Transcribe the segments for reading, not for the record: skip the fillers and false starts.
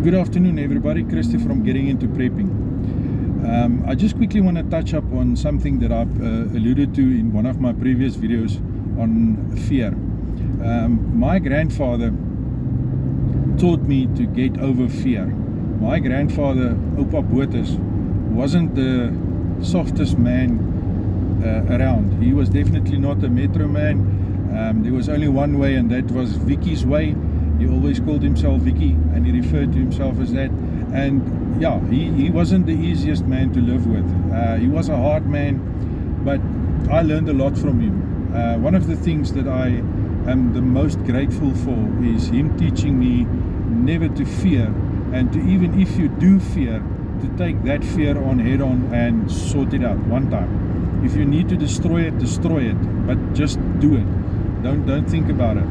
Good afternoon, everybody. Christy from Getting Into Prepping. I just quickly want to touch up on something that I've alluded to in one of my previous videos on fear. My grandfather taught me to get over fear. My grandfather, Oupa, wasn't the softest man around. He was definitely not a metro man. There was only one way, and that was Vicky's way. He always called himself Vicky, and he referred to himself as that. And yeah, he wasn't the easiest man to live with. He was a hard man, but I learned a lot from him. One of the things that I am the most grateful for is him teaching me never to fear, and to, even if you do fear, to take that fear on head on and sort it out one time. If you need to destroy it, but just do it. Don't think about it.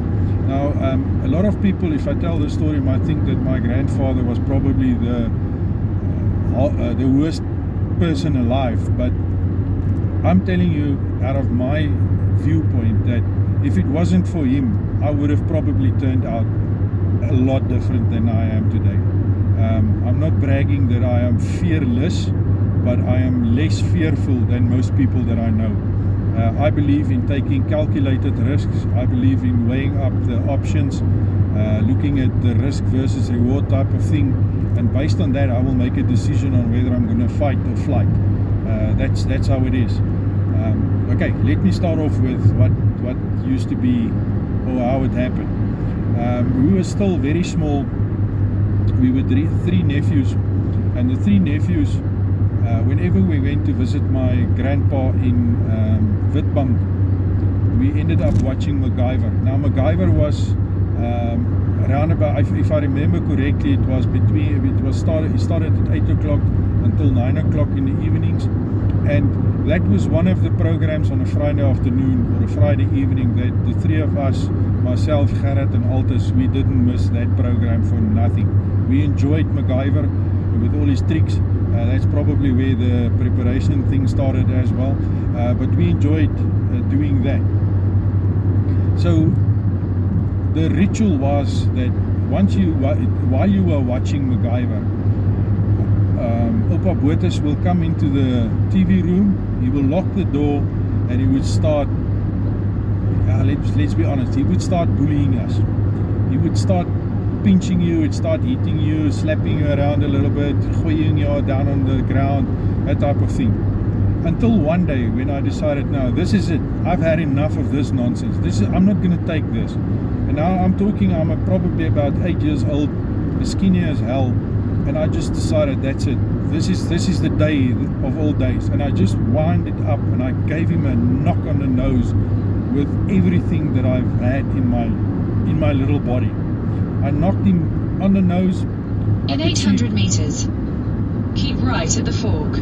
Now, a lot of people, if I tell the story, might think that my grandfather was probably the worst person alive, but I'm telling you out of my viewpoint that if it wasn't for him, I would have probably turned out a lot different than I am today. I'm not bragging that I am fearless, but I am less fearful than most people that I know. I believe in taking calculated risks. I believe in weighing up the options, looking at the risk versus reward type of thing, and based on that I will make a decision on whether I'm going to fight or flight. That's how it is. Okay, let me start off with what used to be, or how it happened. We were still very small. We were three nephews, and the three nephews, whenever we went to visit my grandpa in Witbank, we ended up watching MacGyver. Now MacGyver was around about, if I remember correctly, it started at 8 o'clock until 9 o'clock in the evenings, and that was one of the programs on a Friday afternoon or a Friday evening that the three of us, myself, Gerrit and Altus, we didn't miss that program for nothing. We enjoyed MacGyver with all his tricks. That's probably where the preparation thing started as well, but we enjoyed doing that. So the ritual was that while you were watching MacGyver, Oupa will come into the TV room, he will lock the door, and he would start, let's be honest, he would start bullying us. He would start pinching you, would start hitting you, slapping you around a little bit, gooying you down on the ground, that type of thing. Until one day when I decided, no, this is it. I've had enough of this nonsense. I'm not going to take this. And now I'm probably about 8 years old, skinny as hell, and I just decided that's it. This is the day of all days. And I just wound it up, and I gave him a knock on the nose with everything that I've had in my little body. I knocked him on the nose. In 800 meters, keep right at the fork.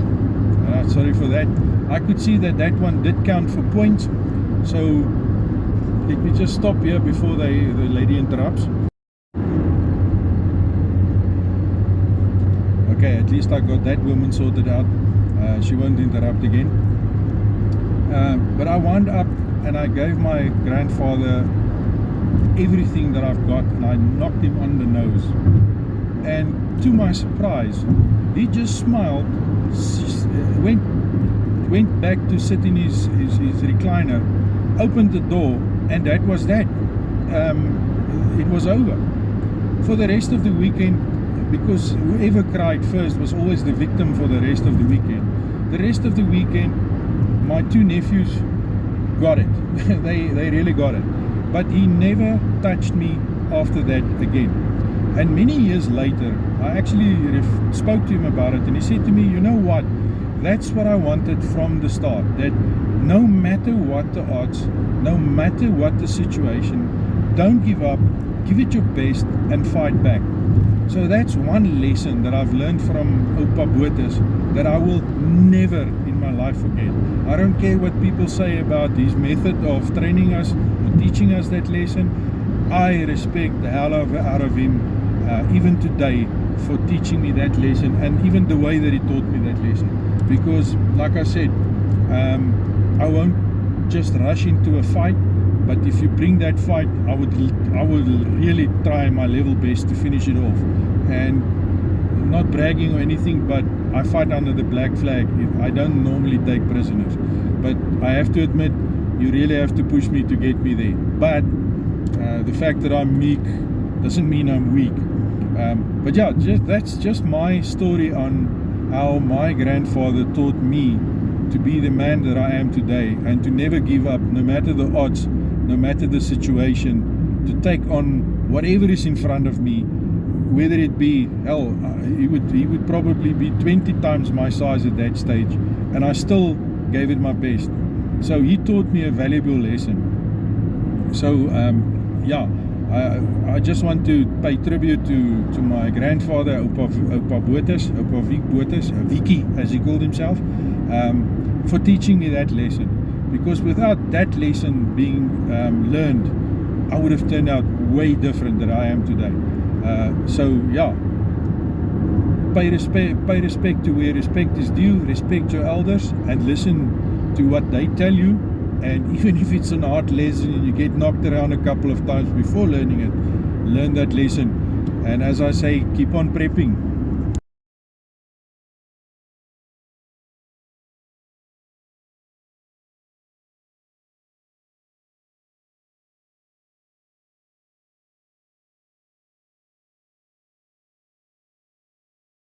Sorry for that. I could see that one did count for points. So let me just stop here before the lady interrupts. Okay, at least I got that woman sorted out. She won't interrupt again. But I wound up and I gave my grandfather everything that I've got, and I knocked him on the nose, and to my surprise he just smiled, went back to sit in his recliner, opened the door, and that was that. It was over for the rest of the weekend, because whoever cried first was always the victim for the rest of the weekend. The rest of the weekend my two nephews got it. they really got it. But he never touched me after that again. And many years later, I actually spoke to him about it, and he said to me, you know what, that's what I wanted from the start, that no matter what the odds, no matter what the situation, don't give up, give it your best and fight back. So that's one lesson that I've learned from Oupa that I will never in my life forget. I don't care what people say about his method of training us or teaching us that lesson. I respect the hell out of him even today for teaching me that lesson, and even the way that he taught me that lesson. Because like I said, I won't just rush into a fight, But if you bring that fight, I would really try my level best to finish it off. And not bragging or anything, but I fight under the black flag. I don't normally take prisoners, but I have to admit, you really have to push me to get me there. But the fact that I'm meek doesn't mean I'm weak. But yeah, that's just my story on how my grandfather taught me to be the man that I am today, and to never give up, no matter the odds, no matter the situation, to take on whatever is in front of me, whether it be, hell, he would probably be 20 times my size at that stage, and I still gave it my best. So he taught me a valuable lesson. So yeah, I just want to pay tribute to my grandfather, Oupa Vicky, as he called himself, for teaching me that lesson. Because without that lesson being learned, I would have turned out way different than I am today. So yeah, pay respect to where respect is due. Respect your elders and listen to what they tell you. And even if it's an hard lesson and you get knocked around a couple of times before learning it, learn that lesson. And as I say, keep on prepping.